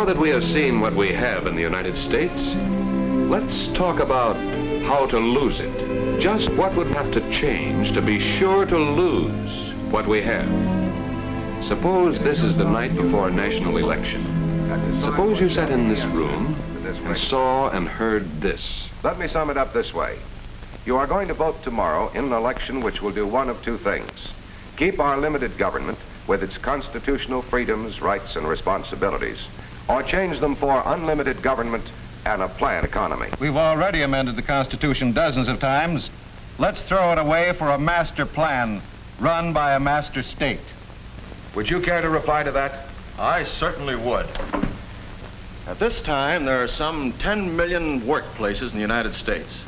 Now that we have seen what we have in the United States, let's talk about how to lose it. Just what would have to change to be sure to lose what we have. Suppose this is the night before a national election. Suppose you sat in this room and saw and heard this. Let me sum it up this way. You are going to vote tomorrow in an election which will do one of two things. Keep our limited government with its constitutional freedoms, rights, and responsibilities, or change them for unlimited government and a planned economy. We've already amended the Constitution dozens of times. Let's throw it away for a master plan run by a master state. Would you care to reply to that? I certainly would. At this time, there are some 10 million workplaces in the United States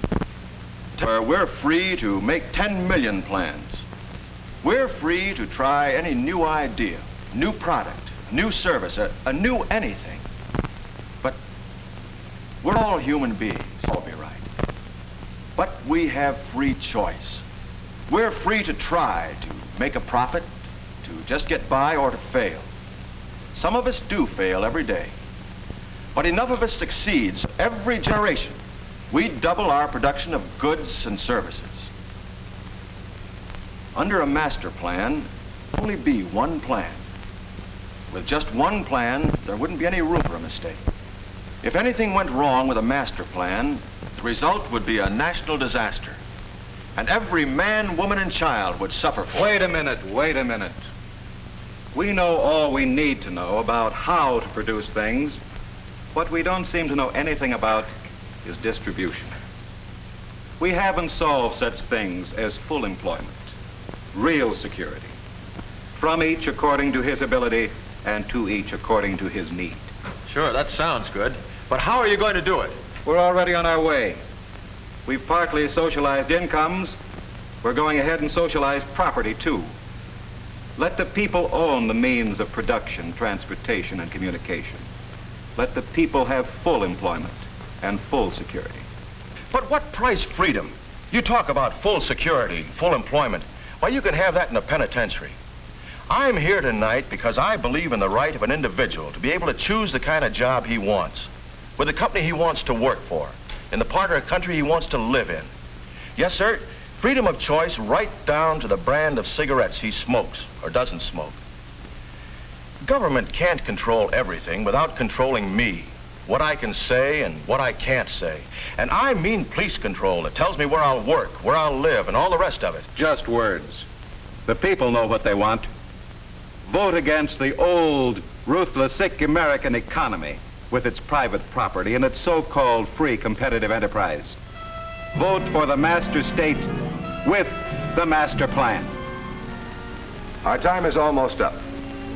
where we're free to make 10 million plans. We're free to try any new idea, new product, new service, a new anything. But we're all human beings, all be right. But we have free choice. We're free to try to make a profit, to just get by, or to fail. Some of us do fail every day, but enough of us succeeds every generation. We double our production of goods and services. Under a master plan, only be one plan. With just one plan, there wouldn't be any room for a mistake. If anything went wrong with a master plan, the result would be a national disaster. And every man, woman, and child would suffer for it. Wait a minute. We know all we need to know about how to produce things. What we don't seem to know anything about is distribution. We haven't solved such things as full employment, real security, from each according to his ability and to each according to his need. Sure, that sounds good. But how are you going to do it? We're already on our way. We've partly socialized incomes. We're going ahead and socialize property, too. Let the people own the means of production, transportation, and communication. Let the people have full employment and full security. But what price freedom? You talk about full security, full employment. Why, you can have that in a penitentiary. I'm here tonight because I believe in the right of an individual to be able to choose the kind of job he wants, with the company he wants to work for, in the part of the country he wants to live in. Yes, sir, freedom of choice right down to the brand of cigarettes he smokes or doesn't smoke. Government can't control everything without controlling me, what I can say and what I can't say. And I mean police control that tells me where I'll work, where I'll live, and all the rest of it. Just words. The people know what they want. Vote against the old, ruthless, sick American economy with its private property and its so-called free competitive enterprise. Vote for the master state with the master plan. Our time is almost up,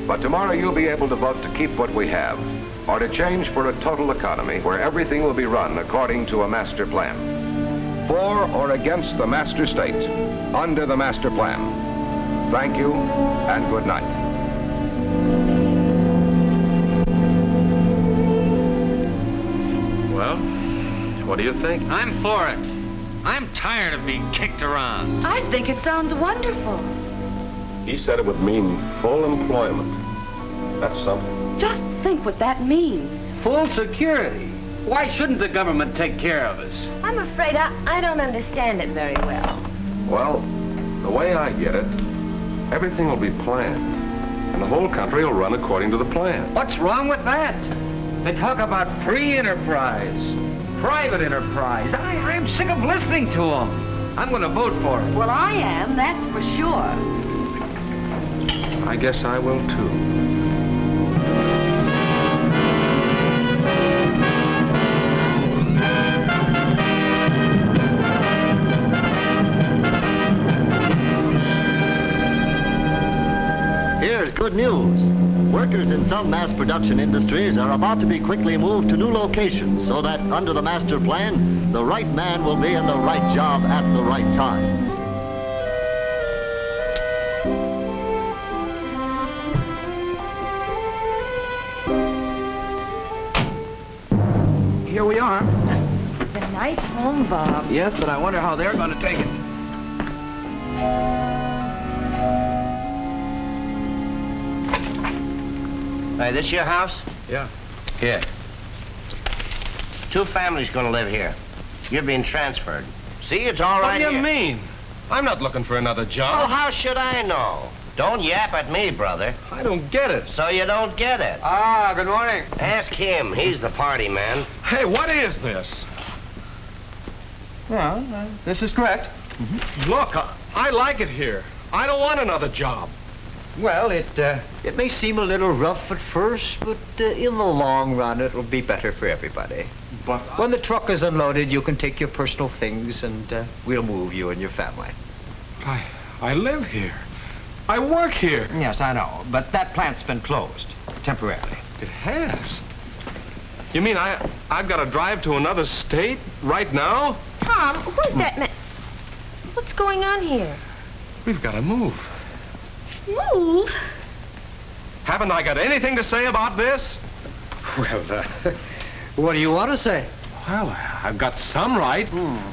but tomorrow you'll be able to vote to keep what we have, or to change for a total economy where everything will be run according to a master plan. For or against the master state, under the master plan. Thank you, and good night. Well, what do you think? I'm for it. I'm tired of being kicked around. I think it sounds wonderful. He said it would mean full employment. That's something. Just think what that means. Full security. Why shouldn't the government take care of us? I'm afraid I don't understand it very well. Well, the way I get it, everything will be planned, and the whole country will run according to the plan. What's wrong with that? They talk about free enterprise, private enterprise. I'm sick of listening to them. I'm going to vote for it. Well, I am, that's for sure. I guess I will, too. Here's good news. Workers in some mass production industries are about to be quickly moved to new locations so that under the master plan, the right man will be in the right job at the right time. Here we are. It's a nice home, Bob. Yes, but I wonder how they're going to take it. Hey, this your house? Yeah. Here. 2 families gonna live here. You're being transferred. See, it's all right What do you here. mean? I'm not looking for another Oh, job. how should I know? Don't yap at me, brother. I don't get it. So you don't get it. Ah, good morning. Ask him. He's the party man. Hey, what is this? Well, this is correct. Look, I like it here. I don't want another job. Well, it may seem a little rough at first, but in the long run, it'll be better for everybody. But When the truck is unloaded, you can take your personal things, and we'll move you and your family. I live here. I work here. Yes, I know, but that plant's been closed temporarily. It has. You mean I've got to drive to another state right now? Tom, who's that man? What's going on here? We've got to move. Move? Haven't I got anything to say about this? Well, what do you want to say? Well, I've got some right.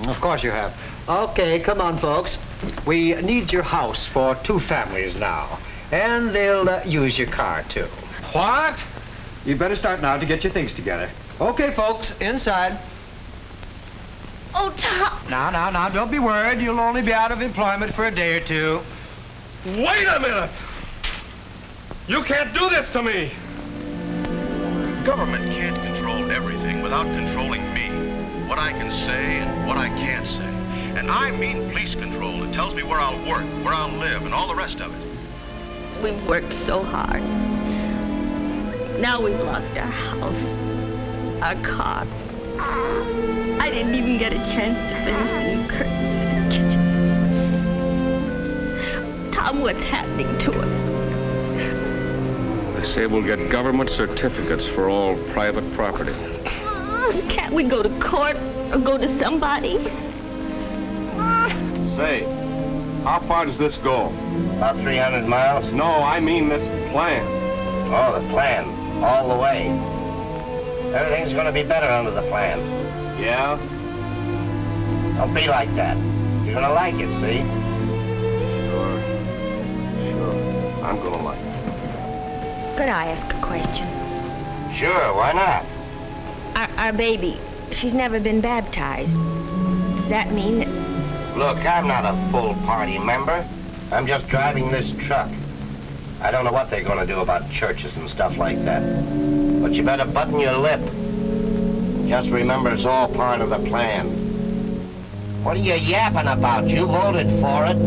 Of course you have. Okay, come on, folks. We need your house for 2 families now, and they'll use your car, too. What? You'd better start now to get your things together. Okay, folks, inside. Oh, Tom. Now, don't be worried. You'll only be out of employment for a day or 2. Wait a minute! You can't do this to me! Government can't control everything without controlling me. What I can say and what I can't say. And I mean police control that tells me where I'll work, where I'll live, and all the rest of it. We've worked so hard. Now we've lost our house, our car. I didn't even get a chance to finish the new curtains in the kitchen. Tom, what's happening to us? They say we'll get government certificates for all private property. Can't we go to court or go to somebody? Say, how far does this go? About 300 miles. No, I mean this plan. Oh, the plan. All the way. Everything's gonna be better under the plan. Yeah? Don't be like that. You're gonna like it, see? Sure. I'm gonna like it. Could I ask a question? Sure, why not? Our baby, she's never been baptized. Does that mean that... Look, I'm not a full party member. I'm just driving this truck. I don't know what they're gonna do about churches and stuff like that. But you better button your lip. Just remember it's all part of the plan. What are you yapping about? You voted for it.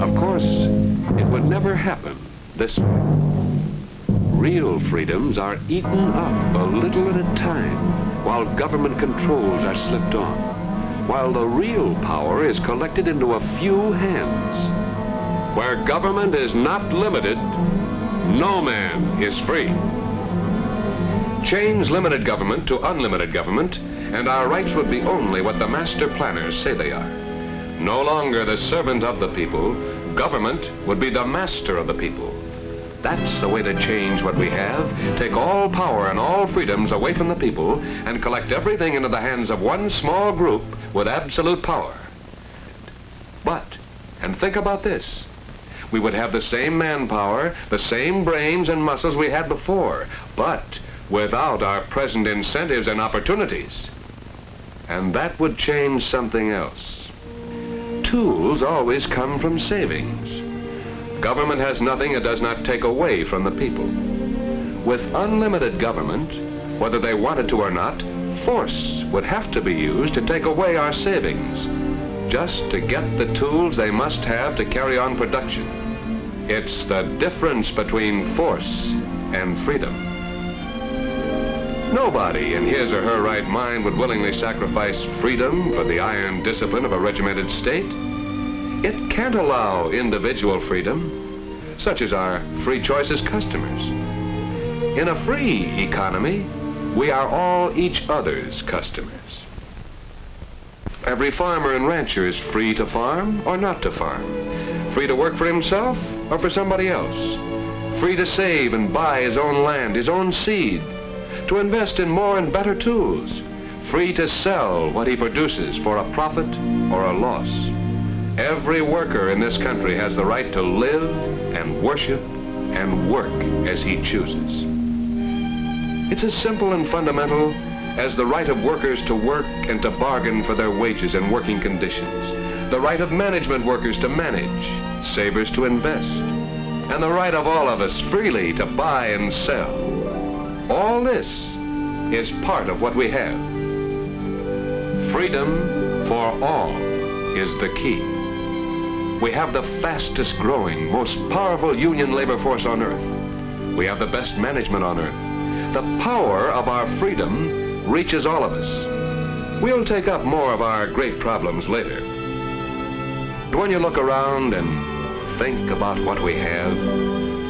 Of course, it would never happen this way. Real freedoms are eaten up a little at a time while government controls are slipped on, while the real power is collected into a few hands. Where government is not limited, no man is free. Change limited government to unlimited government, and our rights would be only what the master planners say they are. No longer the servant of the people, government would be the master of the people. That's the way to change what we have, take all power and all freedoms away from the people, and collect everything into the hands of one small group with absolute power. But, and think about this, we would have the same manpower, the same brains and muscles we had before, but without our present incentives and opportunities. And that would change something else. Tools always come from savings. Government has nothing it does not take away from the people. With unlimited government, whether they wanted to or not, force would have to be used to take away our savings, just to get the tools they must have to carry on production. It's the difference between force and freedom. Nobody in his or her right mind would willingly sacrifice freedom for the iron discipline of a regimented state. It can't allow individual freedom, such as our free choice as customers. In a free economy, we are all each other's customers. Every farmer and rancher is free to farm or not to farm, free to work for himself or for somebody else, free to save and buy his own land, his own seed, to invest in more and better tools, free to sell what he produces for a profit or a loss. Every worker in this country has the right to live and worship and work as he chooses. It's as simple and fundamental as the right of workers to work and to bargain for their wages and working conditions, the right of management workers to manage, savers to invest, and the right of all of us freely to buy and sell. All this is part of what we have. Freedom for all is the key. We have the fastest growing, most powerful union labor force on earth. We have the best management on earth. The power of our freedom reaches all of us. We'll take up more of our great problems later. But when you look around and think about what we have,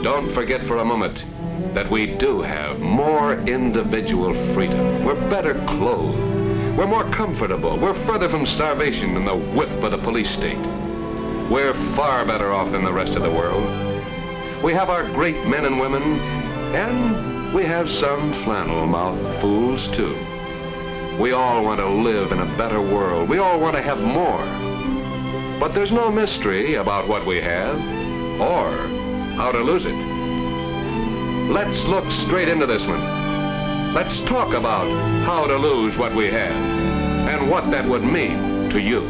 don't forget for a moment that we do have more individual freedom. We're better clothed. We're more comfortable. We're further from starvation than the whip of the police state. We're far better off than the rest of the world. We have our great men and women, and we have some flannel-mouthed fools, too. We all want to live in a better world. We all want to have more. But there's no mystery about what we have or how to lose it. Let's look straight into this one. Let's talk about how to lose what we have and what that would mean to you.